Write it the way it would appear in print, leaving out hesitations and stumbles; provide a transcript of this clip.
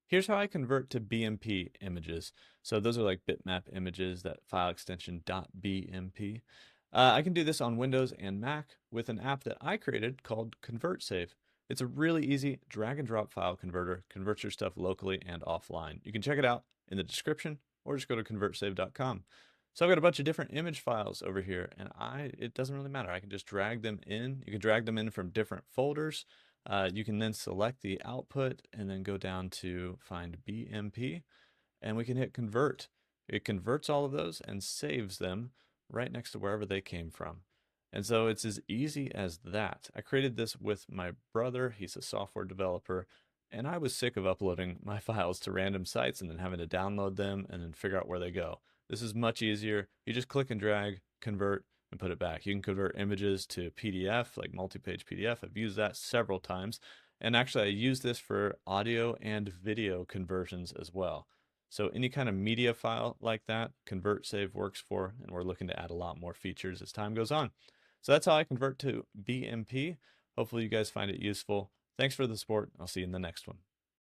Here's how I convert to BMP images. So those are like bitmap images, that file extension .bmp. I can do this on Windows and Mac with an app that I created called ConvertSave. It's a really easy drag and drop file converter, converts your stuff locally and offline. You can check it out in the description or just go to convertsave.com. So I've got a bunch of different image files over here, and it doesn't really matter. I can just drag them in. You can drag them in from different folders. You can then select the output and then go down to find BMP, and we can hit convert. It converts all of those and saves them right next to wherever they came from. And so it's as easy as that. I created this with my brother. He's a software developer, and I was sick of uploading my files to random sites and then having to download them and then figure out where they go. This is much easier. You just click and drag, convert, and put it back. You can convert images to PDF, like multi-page PDF. I've used that several times. And actually, I use this for audio and video conversions as well. So any kind of media file like that, ConvertSave works for, and we're looking to add a lot more features as time goes on. So that's how I convert to BMP. Hopefully you guys find it useful. Thanks for the support. I'll see you in the next one.